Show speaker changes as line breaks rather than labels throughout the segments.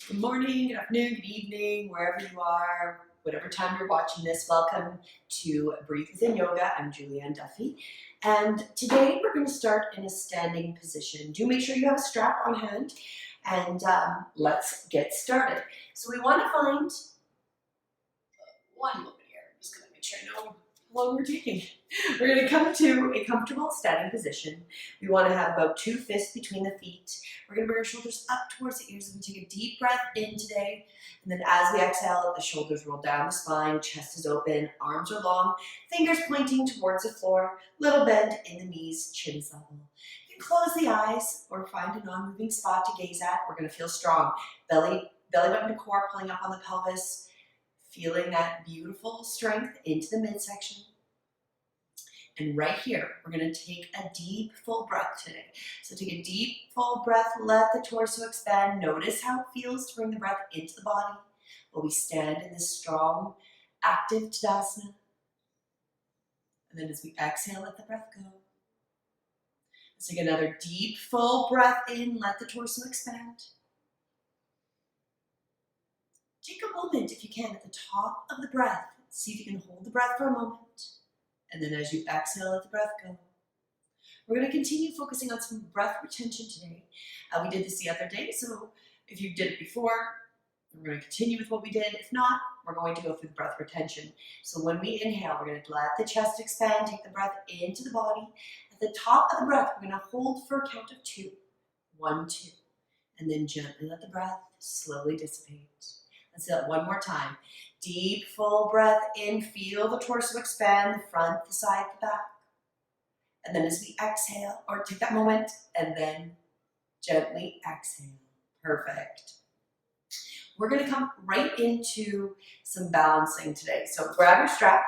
Good morning, good afternoon, good evening, wherever you are, whatever time you're watching this. Welcome to Breathe Within Yoga. I'm Julianne Duffy. And today we're going to start in a standing position. Do make sure you have a strap on hand and let's get started. So we want to find one moment here. I'm just going to make sure I know how long we're taking. We're going to come to a comfortable standing position. We want to have about 2 fists between the feet. We're going to bring our shoulders up towards the ears. We're going to take a deep breath in today. And then as we exhale, let the shoulders roll down the spine, chest is open, arms are long, fingers pointing towards the floor, little bend in the knees, chin is level. You can close the eyes or find a non-moving spot to gaze at. We're going to feel strong. Belly button to core pulling up on the pelvis, feeling that beautiful strength into the midsection. And right here, we're going to take a deep, full breath today. So take a deep, full breath, let the torso expand. Notice how it feels to bring the breath into the body while we stand in this strong, active Tadasana. And then as we exhale, let the breath go. Let's take another deep, full breath in, let the torso expand. Take a moment, if you can, at the top of the breath. See if you can hold the breath for a moment. And then as you exhale, let the breath go. We're going to continue focusing on some breath retention today. We did this the other day, so if you did it before, we're going to continue with what we did. If not, we're going to go through the breath retention. So when we inhale, we're going to let the chest expand, take the breath into the body. At the top of the breath, we're going to hold for a count of 2. 1, 2. And then gently let the breath slowly dissipate. Let's do that one more time. Deep, full breath in. Feel the torso expand, the front, the side, the back. And then as we exhale, or take that moment, and then gently exhale. Perfect. We're going to come right into some balancing today. So grab your strap.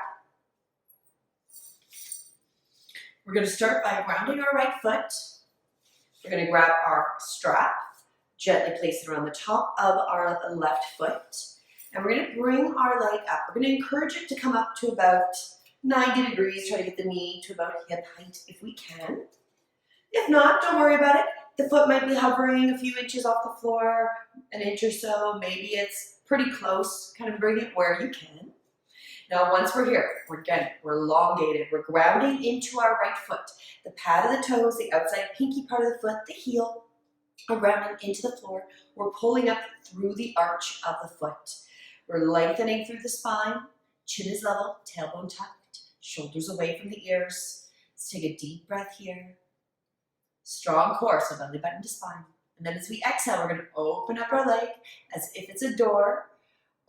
We're going to start by grounding our right foot. We're going to grab our strap, gently place it around the top of our left foot. And we're going to bring our leg up. We're going to encourage it to come up to about 90 degrees. Try to get the knee to about hip height if we can. If not, don't worry about it. The foot might be hovering a few inches off the floor, an inch or so. Maybe it's pretty close. Kind of bring it where you can. Now, once we're here, we're elongated. We're grounding into our right foot. The pad of the toes, the outside pinky part of the foot, the heel, are grounding into the floor. We're pulling up through the arch of the foot. We're lengthening through the spine, chin is level, tailbone tucked, shoulders away from the ears. Let's take a deep breath here. Strong core, so belly button to spine. And then as we exhale, we're going to open up our leg as if it's a door,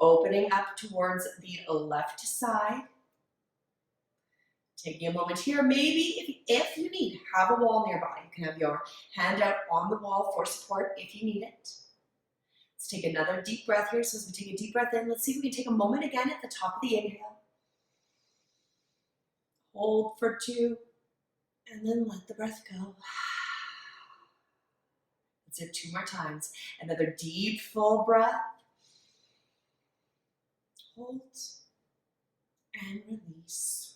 opening up towards the left side. Taking a moment here, maybe if you need, have a wall nearby. You can have your hand out on the wall for support if you need it. Let's take another deep breath here. So as we take a deep breath in, let's see if we can take a moment again at the top of the inhale. Hold for 2, and then let the breath go. Let's do it 2 more times. Another deep, full breath. Hold, and release.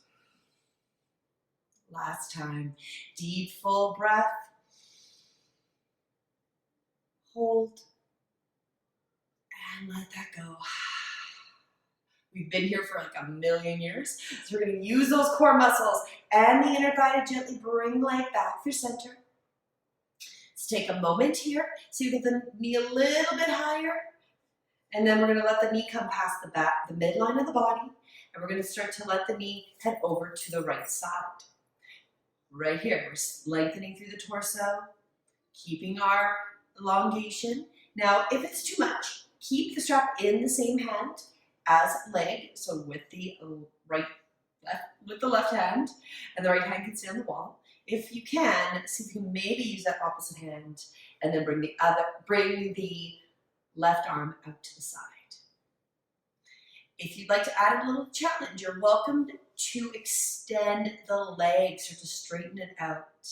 Last time. Deep, full breath. Hold, and let that go. We've been here for like a million years. So we're going to use those core muscles and the inner thigh to gently bring the leg back through center. Let's take a moment here. So you get the knee a little bit higher. And then we're going to let the knee come past the back, the midline of the body. And we're going to start to let the knee head over to the right side. Right here, we're lengthening through the torso, keeping our elongation. Now, if it's too much, keep the strap in the same hand as leg, so with the left hand, and the right hand can stay on the wall. If you can, see if you can maybe use that opposite hand, and then bring the left arm out to the side. If you'd like to add a little challenge, you're welcome to extend the legs or to straighten it out.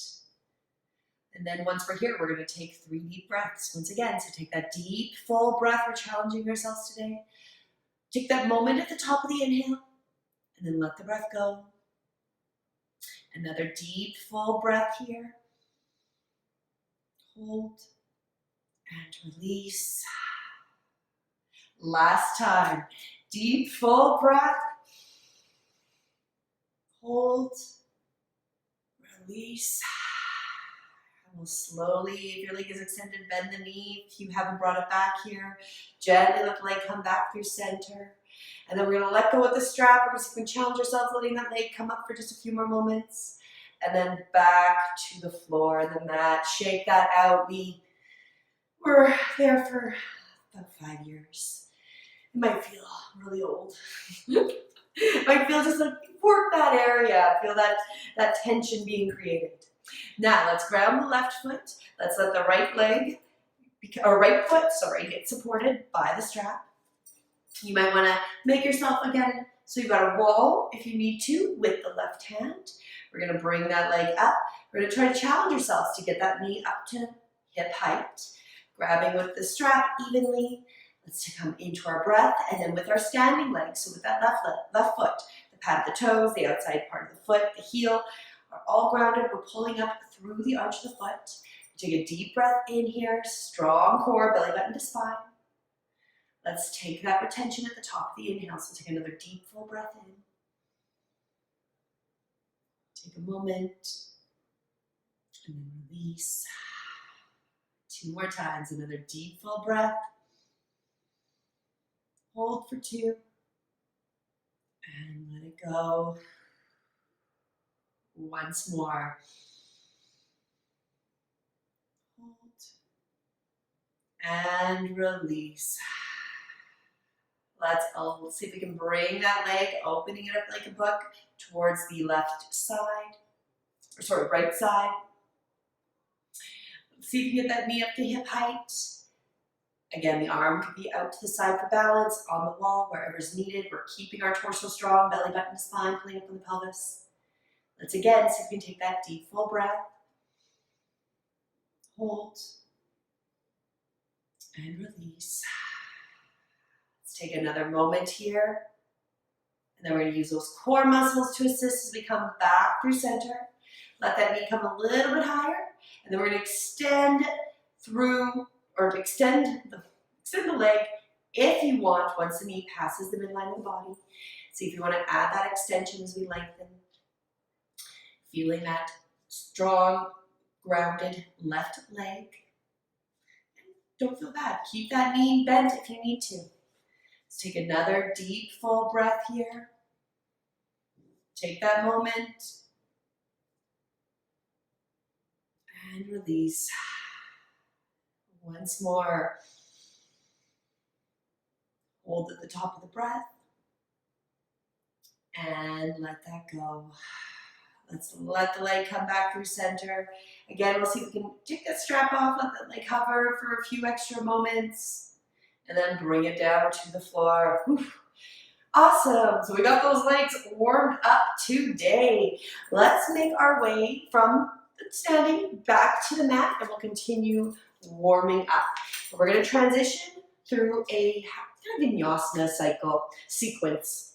And then once we're here, we're going to take 3 deep breaths. Once again, so take that deep, full breath. We're challenging ourselves today. Take that moment at the top of the inhale, and then let the breath go. Another deep, full breath here. Hold, and release. Last time. Deep, full breath. Hold. Release. And we'll slowly, if your leg is extended, bend the knee. If you haven't brought it back here, gently let the leg come back through center. And then we're going to let go of the strap. We're just going to challenge ourselves, letting that leg come up for just a few more moments. And then back to the floor, the mat. Shake that out. We were there for about 5 years. It might feel really old. It might feel just like work that area. Feel that tension being created. Now let's ground the left foot. Let's let the right leg, or right foot, sorry, get supported by the strap. You might want to make yourself again, so you've got a wall if you need to with the left hand. We're going to bring that leg up. We're going to try to challenge yourselves to get that knee up to hip height. Grabbing with the strap evenly. Let's come into our breath, and then with our standing leg, so with that left foot, the pad of the toes, the outside part of the foot, the heel, are all grounded. We're pulling up through the arch of the foot. Take a deep breath in here, strong core, belly button to spine. Let's take that retention at the top of the inhale, so take another deep, full breath in. Take a moment, and then release. 2 more times, another deep, full breath. Hold for 2, and let it go. Once more. Hold, and release. Let's see if we can bring that leg, opening it up like a book, towards the left side, or sorry, right side. See if you can get that knee up to hip height. Again, the arm could be out to the side for balance, on the wall, wherever is needed. We're keeping our torso strong, belly button to spine, pulling up from the pelvis. Let's again see if we can take that deep, full breath. Hold. And release. Let's take another moment here. And then we're going to use those core muscles to assist as we come back through center. Let that knee come a little bit higher. And then we're going to extend through, or extend the leg if you want, once the knee passes the midline of the body. See if you want to add that extension as we lengthen. Feeling that strong, grounded left leg. Don't feel bad. Keep that knee bent if you need to. Let's take another deep, full breath here. Take that moment. And release. Once more. Hold at the top of the breath. And let that go. Let's let the leg come back through center. Again, we'll see if we can take that strap off, let the leg hover for a few extra moments, and then bring it down to the floor. Whew. Awesome. So we got those legs warmed up today. Let's make our way from standing back to the mat, and we'll continue warming up. We're going to transition through a kind of vinyasa sequence.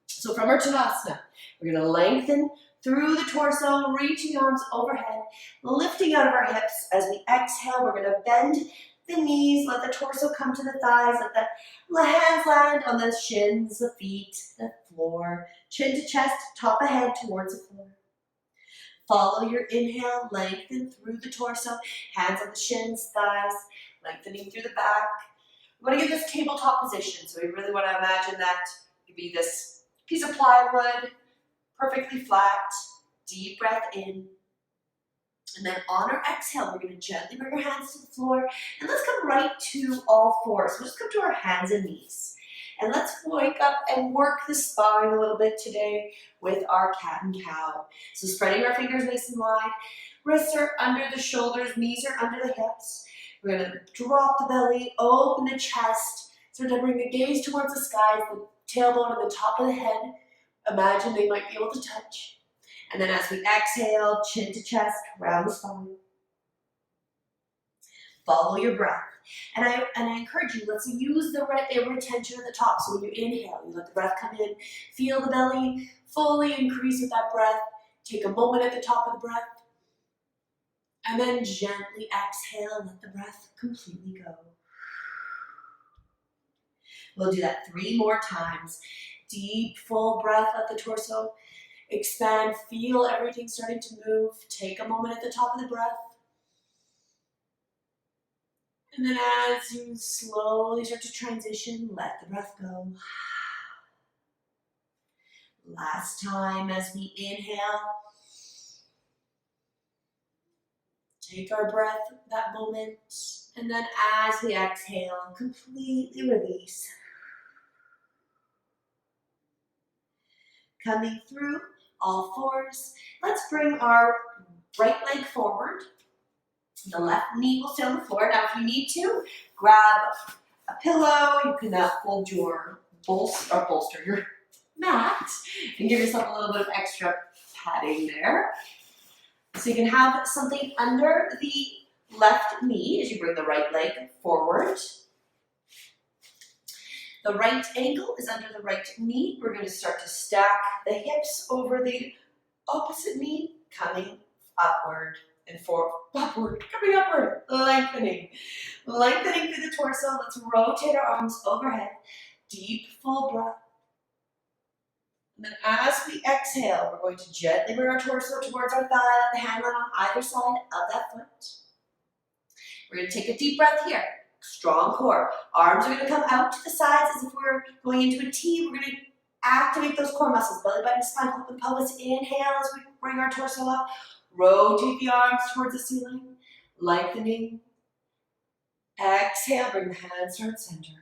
So from our Tadasana, we're going to lengthen through the torso, reaching arms overhead, lifting out of our hips. As we exhale, we're going to bend the knees, let the torso come to the thighs, let the hands land on the shins, the feet, the floor, chin to chest, top of head towards the floor. Follow your inhale, lengthen through the torso, hands on the shins, thighs, lengthening through the back. We want to get this tabletop position, so we really want to imagine that could be this piece of plywood, perfectly flat. Deep breath in. And then on our exhale, we're going to gently bring our hands to the floor. And let's come right to all fours. So just come to our hands and knees. And let's wake up and work the spine a little bit today with our cat and cow. So spreading our fingers nice and wide. Wrists are under the shoulders, knees are under the hips. We're going to drop the belly, open the chest. Start to bring the gaze towards the sky, the tailbone and the top of the head. Imagine they might be able to touch. And then as we exhale, chin to chest, round the spine. Follow your breath. And I encourage you, let's use the retention at the top. So when you inhale, you let the breath come in. Feel the belly fully increase with that breath. Take a moment at the top of the breath. And then gently exhale, let the breath completely go. We'll do that 3 more times. Deep, full breath, let the torso expand. Feel everything starting to move. Take a moment at the top of the breath. And then as you slowly start to transition, let the breath go. Last time as we inhale. Take our breath, that moment. And then as we exhale, completely release. Coming through all fours. Let's bring our right leg forward. The left knee will stay on the floor. Now, if you need to, grab a pillow. You can hold your bolster your mat and give yourself a little bit of extra padding there. So you can have something under the left knee as you bring the right leg forward. The right ankle is under the right knee. We're going to start to stack the hips over the opposite knee, coming upward and upward, coming upward, lengthening. Lengthening through the torso. Let's rotate our arms overhead. Deep, full breath. And then as we exhale, we're going to gently bring our torso towards our thigh, let the hand line on either side of that foot. We're going to take a deep breath here. Strong core. Arms are going to come out to the sides as if we're going into a T. We're going to activate those core muscles. Belly button, spine, open pelvis. Inhale as we bring our torso up. Rotate the arms towards the ceiling. Lengthening. Exhale, bring the hands towards center.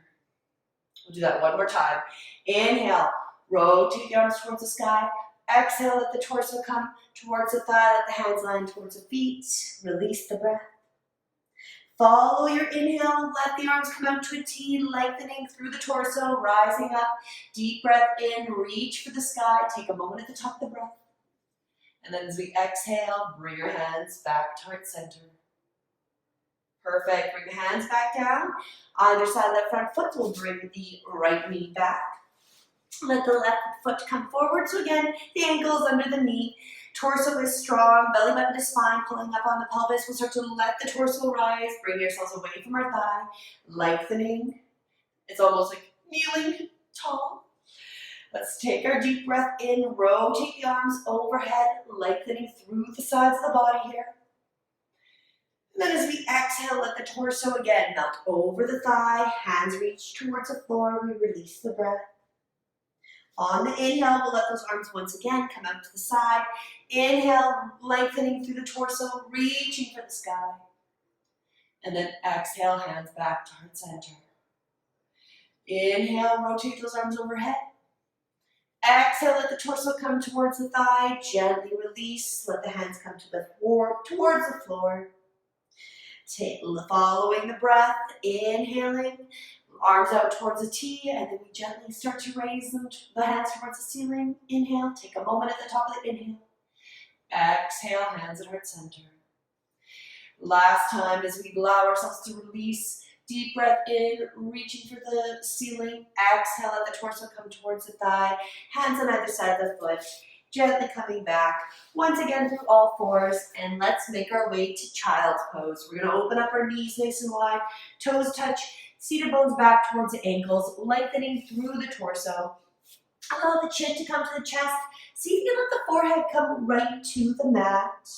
We'll do that one more time. Inhale. Rotate the arms towards the sky. Exhale, let the torso come towards the thigh. Let the hands line towards the feet. Release the breath. Follow your inhale. Let the arms come out to a T, lengthening through the torso, rising up. Deep breath in. Reach for the sky. Take a moment at the top of the breath. And then as we exhale, bring your hands back towards center. Perfect. Bring the hands back down. Either side of that front foot will bring the right knee back. Let the left foot come forward. So again, the ankle is under the knee. Torso is strong. Belly button to spine, pulling up on the pelvis. We'll start to let the torso rise. Bring yourselves away from our thigh. Lengthening. It's almost like kneeling tall. Let's take our deep breath in. Rotate the arms overhead. Lengthening through the sides of the body here. And then as we exhale, let the torso again melt over the thigh. Hands reach towards the floor. We release the breath. On the inhale, we'll let those arms once again come out to the side. Inhale, lengthening through the torso, reaching for the sky. And then exhale, hands back towards center. Inhale, rotate those arms overhead. Exhale, let the torso come towards the thigh. Gently release, let the hands come to the floor, towards the floor. Following the breath, inhaling. Arms out towards the T, and then we gently start to raise them, the hands towards the ceiling. Inhale, take a moment at the top of the inhale. Exhale, hands at heart center. Last time as we allow ourselves to release, deep breath in, reaching for the ceiling. Exhale, let the torso come towards the thigh. Hands on either side of the foot. Gently coming back. Once again through all fours, and let's make our way to child's pose. We're going to open up our knees nice and wide. Toes touch. Seated bones back towards the ankles, lengthening through the torso. Allow the chin to come to the chest. See if you can let the forehead come right to the mat.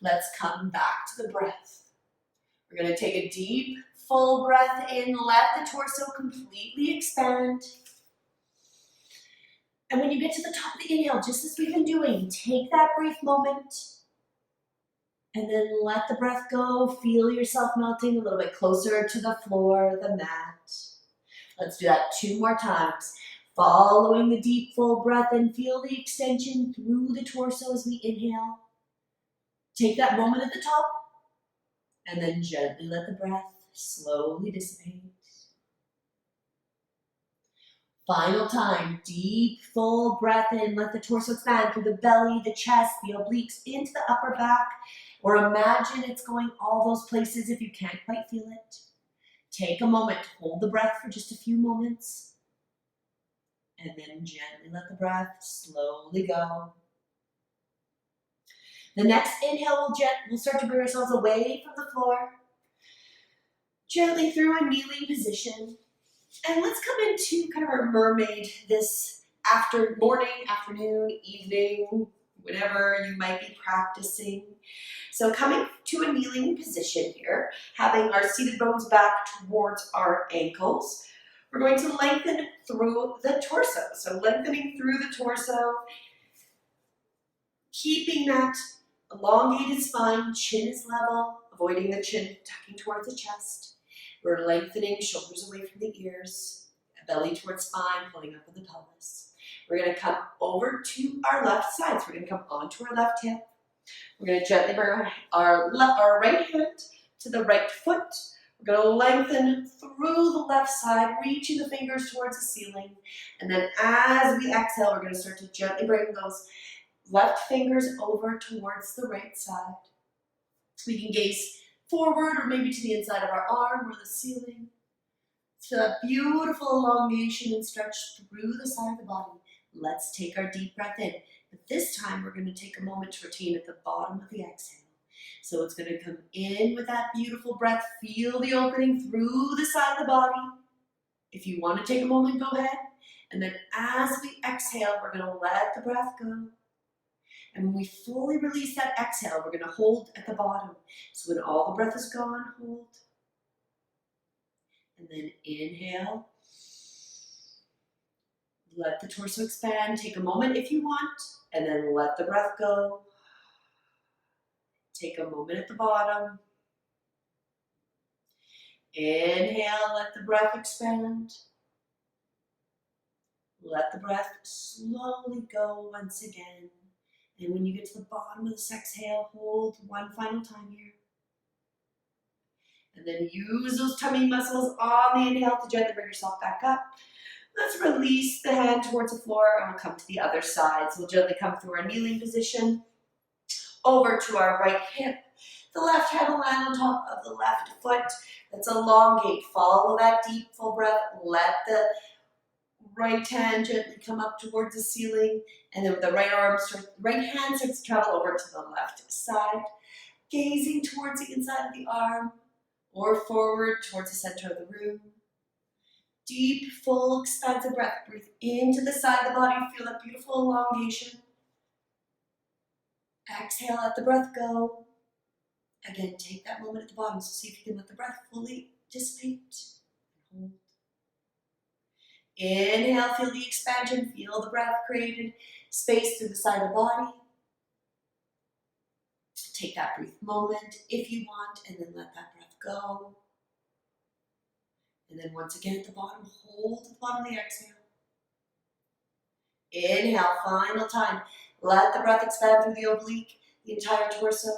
Let's come back to the breath. We're going to take a deep, full breath in. Let the torso completely expand. And when you get to the top of the inhale, just as we've been doing, take that brief moment. And then let the breath go. Feel yourself melting a little bit closer to the floor, the mat. Let's do that 2 more times. Following the deep, full breath in, feel the extension through the torso as we inhale. Take that moment at the top, and then gently let the breath slowly dissipate. Final time, deep, full breath in. Let the torso expand through the belly, the chest, the obliques, into the upper back. Or imagine it's going all those places if you can't quite feel it. Take a moment to hold the breath for just a few moments. And then gently let the breath slowly go. The next inhale, we'll start to bring ourselves away from the floor. Gently through a kneeling position. And let's come into kind of our mermaid this morning, afternoon, evening, whenever you might be practicing. So coming to a kneeling position here, having our seated bones back towards our ankles. We're going to lengthen through the torso. So lengthening through the torso, keeping that elongated spine, chin is level, avoiding the chin tucking towards the chest. We're lengthening shoulders away from the ears, belly towards spine, pulling up with the pelvis. We're going to come over to our left side. So we're going to come onto our left hip. We're going to gently bring our right hand to the right foot. We're going to lengthen through the left side, reaching the fingers towards the ceiling. And then as we exhale, we're going to start to gently bring those left fingers over towards the right side. We can gaze forward or maybe to the inside of our arm or the ceiling. Feel that beautiful elongation and stretch through the side of the body. Let's take our deep breath in. But this time we're going to take a moment to retain at the bottom of the exhale. So it's going to come in with that beautiful breath. Feel the opening through the side of the body. If you want to take a moment, go ahead. And then as we exhale, we're going to let the breath go. And when we fully release that exhale, we're going to hold at the bottom. So when all the breath is gone, hold. And then inhale. Let the torso expand. Take a moment if you want. And then let the breath go. Take a moment at the bottom. Inhale, let the breath expand. Let the breath slowly go once again. And when you get to the bottom of this exhale, hold one final time here. And then use those tummy muscles on the inhale to gently bring yourself back up. Let's release the hand towards the floor and we'll come to the other side. So we'll gently come through our kneeling position, over to our right hip. The left hand will land on top of the left foot. Let's elongate. Follow that deep, full breath. Let the right hand gently come up towards the ceiling. And then with the right hand starts to travel over to the left side. Gazing towards the inside of the arm or forward towards the center of the room. Deep, full, expansive breath. Breathe into the side of the body. Feel that beautiful elongation. Exhale, let the breath go. Again, take that moment at the bottom. So see if you can let the breath fully dissipate. Hold. Inhale, feel the expansion. Feel the breath created space through the side of the body. Take that brief moment if you want, and then let that breath go. And then once again at the bottom, hold at the bottom of the exhale. Inhale, final time. Let the breath expand through the oblique, the entire torso.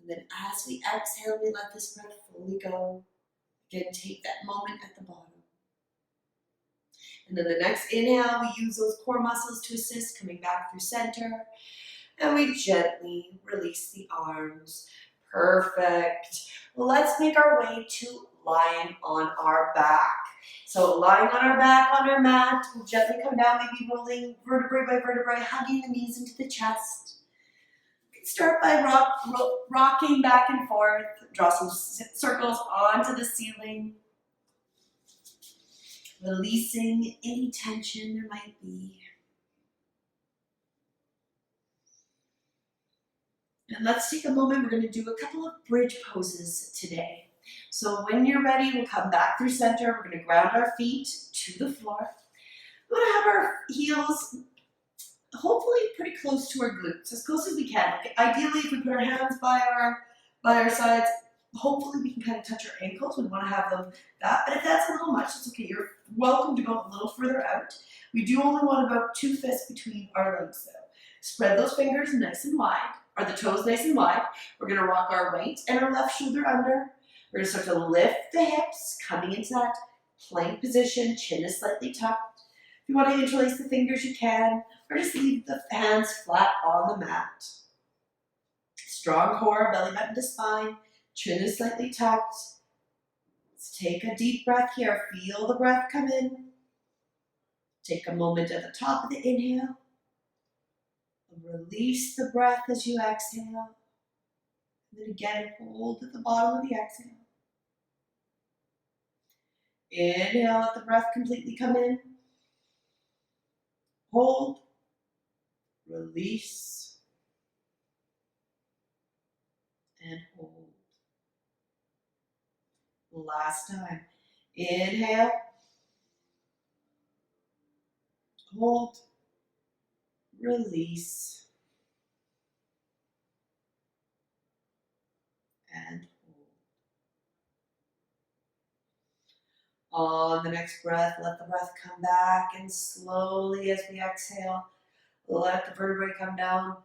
And then as we exhale, we let this breath fully go. Again, take that moment at the bottom. And then the next inhale, we use those core muscles to assist, coming back through center. And we gently release the arms. Perfect. Let's make our way to lying on our back. So lying on our back on our mat, we'll gently come down, maybe rolling vertebrae by vertebrae, hugging the knees into the chest. You can start by rocking back and forth. Draw some circles onto the ceiling. Releasing any tension there might be. And let's take a moment. We're going to do a couple of bridge poses today. So when you're ready, we'll come back through center. We're going to ground our feet to the floor. We want to have our heels hopefully pretty close to our glutes, as close as we can. Ideally, if we put our hands by our sides, hopefully we can kind of touch our ankles. We want to have them that. But if that's a little much, it's okay. You're welcome to go a little further out. We do only want about 2 fists between our legs though. Spread those fingers nice and wide. Are the toes nice and wide? We're going to rock our right and our left shoulder under. We're going to start to lift the hips, coming into that plank position. Chin is slightly tucked. If you want to interlace the fingers, you can. Or just leave the hands flat on the mat. Strong core, belly button to spine. Chin is slightly tucked. Let's take a deep breath here. Feel the breath come in. Take a moment at the top of the inhale. Release the breath as you exhale. And then again, hold at the bottom of the exhale. Inhale, let the breath completely come in. Hold. Release. And hold. Last time. Inhale. Hold. Release. And hold. On the next breath, let the breath come back, and slowly as we exhale, let the vertebrae come down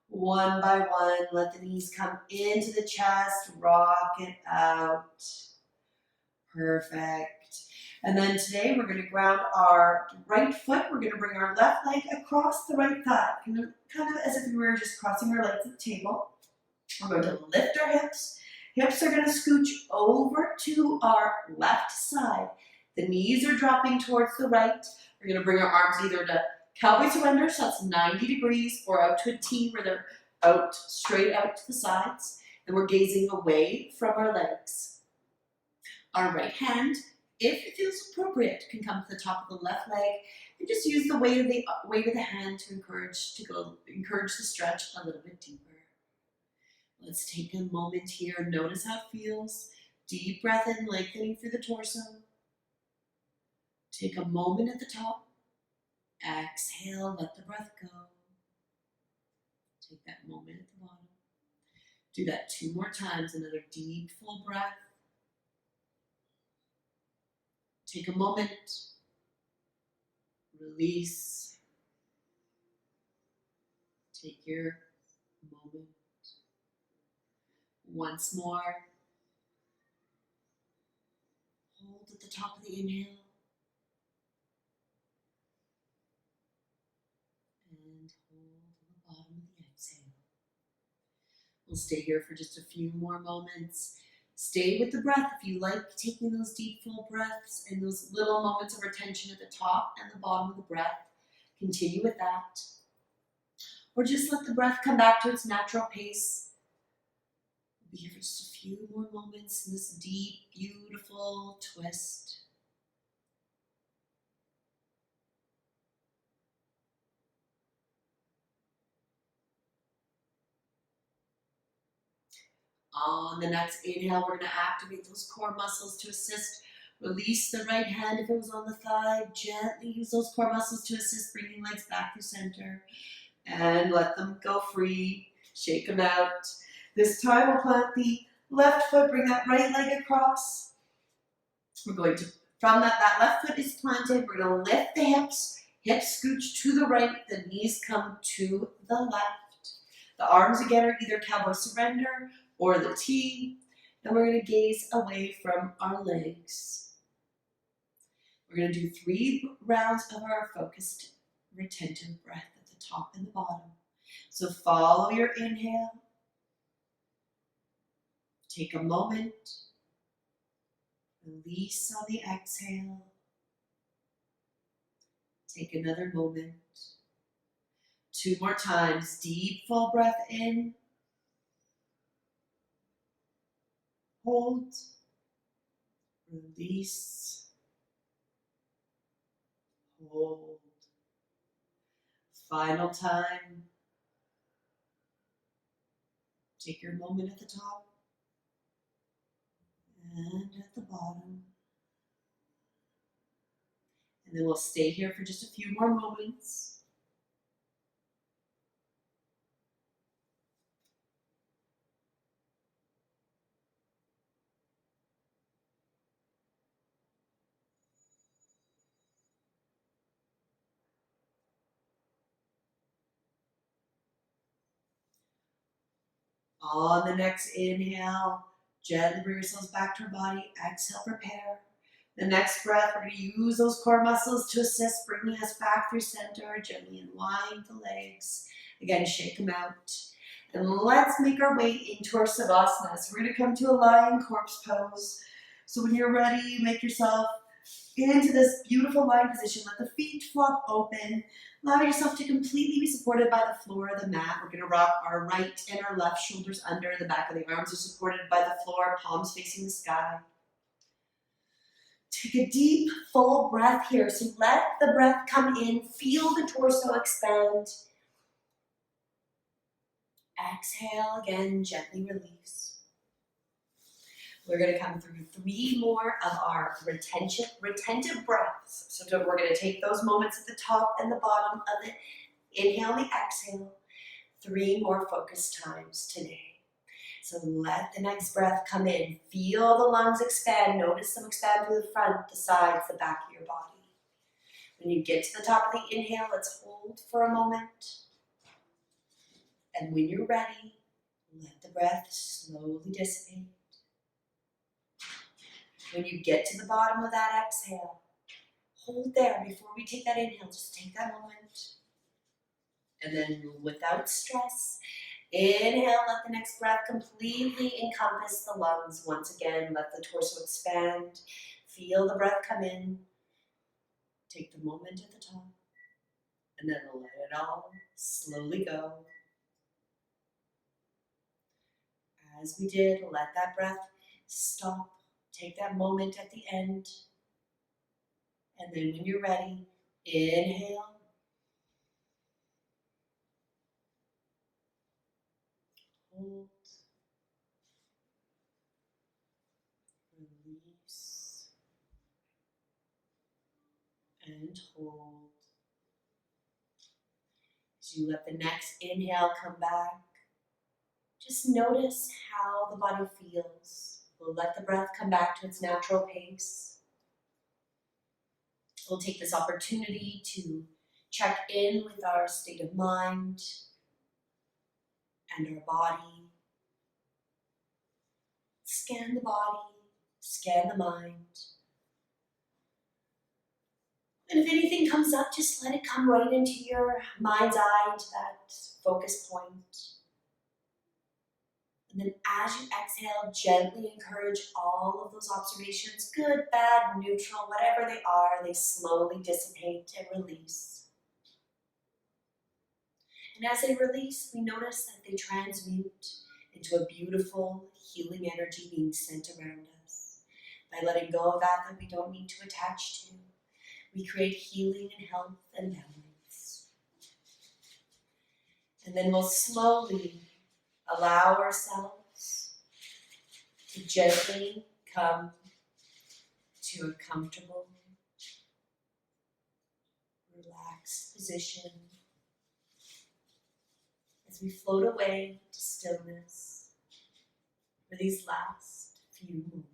one by one. Let the knees come into the chest, rock it out. Perfect. And then today we're going to ground our right foot. We're going to bring our left leg across the right thigh, kind of as if we were just crossing our legs at the table. We're going to lift our hips. Hips are going to scooch over to our left side. The knees are dropping towards the right. We're going to bring our arms either to cowboy surrender, so that's 90 degrees, or out to a T where they're out, straight out to the sides. And we're gazing away from our legs. Our right hand, if it feels appropriate, can come to the top of the left leg and just use the weight of the hand to encourage the stretch a little bit deeper. Let's take a moment here. Notice how it feels. Deep breath in, lengthening through the torso. Take a moment at the top. Exhale, let the breath go. Take that moment at the bottom. Do that 2 more times. Another deep, full breath. Take a moment. Release. Take your moment. Once more. Hold at the top of the inhale. And hold at the bottom of the exhale. We'll stay here for just a few more moments. Stay with the breath if you like taking those deep, full breaths and those little moments of retention at the top and the bottom of the breath. Continue with that. Or just let the breath come back to its natural pace. We'll be here for just a few more moments in this deep, beautiful twist. On the next inhale, we're going to activate those core muscles to assist. Release the right hand if it was on the thigh. Gently use those core muscles to assist, bringing legs back through center. And let them go free. Shake them out. This time we'll plant the left foot, bring that right leg across. We're going to, from that left foot is planted, we're going to lift the hips. Hips scooch to the right, the knees come to the left. The arms again are either cowboy surrender or the T, and we're going to gaze away from our legs. We're going to do 3 rounds of our focused, retentive breath at the top and the bottom. So follow your inhale. Take a moment. Release on the exhale. Take another moment. 2 more times. Deep, full breath in. Hold, release, hold. Final time. Take your moment at the top and at the bottom. And then we'll stay here for just a few more moments. On the next inhale, gently bring yourselves back to our body. Exhale, prepare. The next breath, we're going to use those core muscles to assist, bringing us back through center. Gently unwind the legs. Again, shake them out. And let's make our way into our Savasana. So we're going to come to a lion corpse pose. So when you're ready, make yourself into this beautiful lying position. Let the feet flop open. Allow yourself to completely be supported by the floor of the mat. We're going to rock our right and our left shoulders under. The back of the arms are supported by the floor, palms facing the sky. Take a deep, full breath here. So let the breath come in. Feel the torso expand. Exhale again, gently release. We're going to come through 3 more of our retentive breaths. So we're going to take those moments at the top and the bottom of the inhale and the exhale. 3 more focused times today. So let the next breath come in. Feel the lungs expand. Notice them expand through the front, the sides, the back of your body. When you get to the top of the inhale, let's hold for a moment. And when you're ready, let the breath slowly dissipate. When you get to the bottom of that exhale, hold there before we take that inhale. Just take that moment. And then without stress, inhale, let the next breath completely encompass the lungs. Once again, let the torso expand. Feel the breath come in. Take the moment at the top. And then let it all slowly go. As we did, let that breath stop. Take that moment at the end. And then when you're ready, inhale. Hold. Release. And hold. As you let the next inhale come back, just notice how the body feels. We'll let the breath come back to its natural pace. We'll take this opportunity to check in with our state of mind and our body. Scan the body, scan the mind. And if anything comes up, just let it come right into your mind's eye, into that focus point. And then as you exhale, gently encourage all of those observations, good, bad, neutral, whatever they are, they slowly dissipate and release. And as they release, we notice that they transmute into a beautiful, healing energy being sent around us. By letting go of that we don't need to attach to, we create healing and health and balance. And then we'll slowly allow ourselves to gently come to a comfortable, relaxed position as we float away to stillness for these last few moments.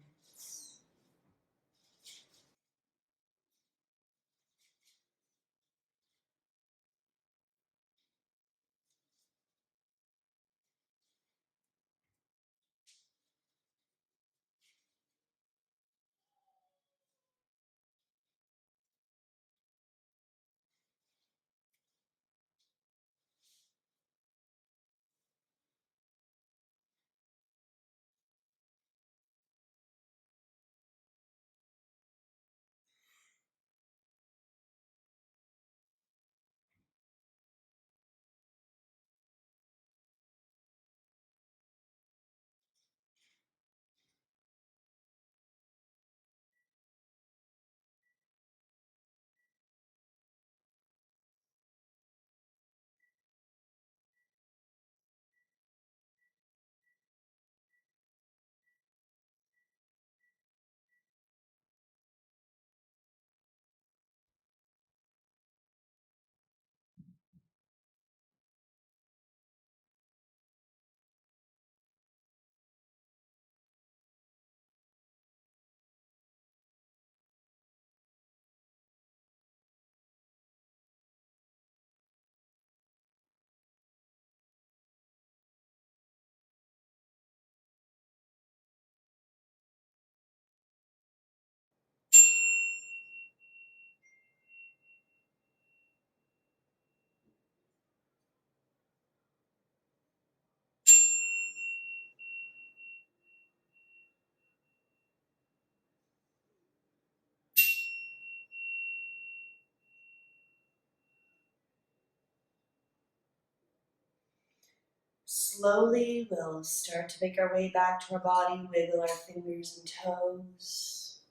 Slowly, we'll start to make our way back to our body, wiggle our fingers and toes.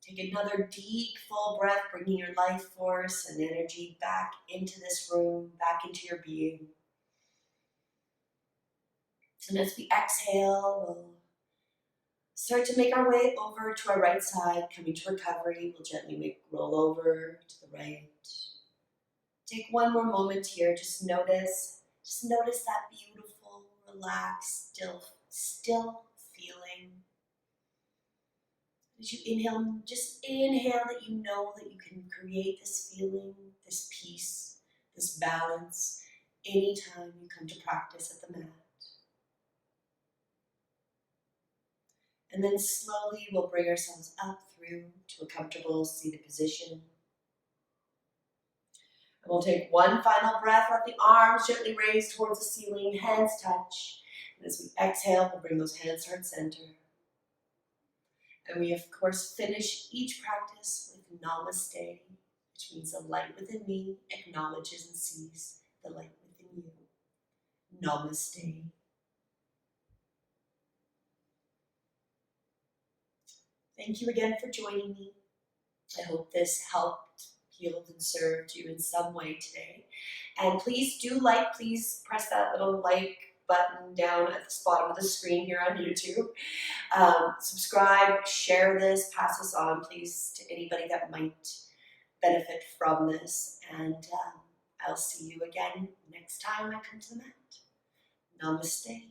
Take another deep, full breath, bringing your life force and energy back into this room, back into your being. And as we exhale, we'll start to make our way over to our right side, coming to recovery. We'll gently roll over to the right. Take one more moment here, just notice that beautiful, relaxed, still feeling. As you inhale, just inhale that you know that you can create this feeling, this peace, this balance anytime you come to practice at the mat. And then slowly we'll bring ourselves up through to a comfortable seated position. And we'll take one final breath, let the arms gently raise towards the ceiling, hands touch. And as we exhale, we'll bring those hands to heart center. And we, of course, finish each practice with Namaste, which means the light within me acknowledges and sees the light within you. Namaste. Thank you again for joining me. I hope this helped, healed, and served you in some way today. And please do please press that little like button down at the bottom of the screen here on YouTube. Subscribe, share this, pass this on, please, to anybody that might benefit from this. And I'll see you again next time I come to the mat. Namaste.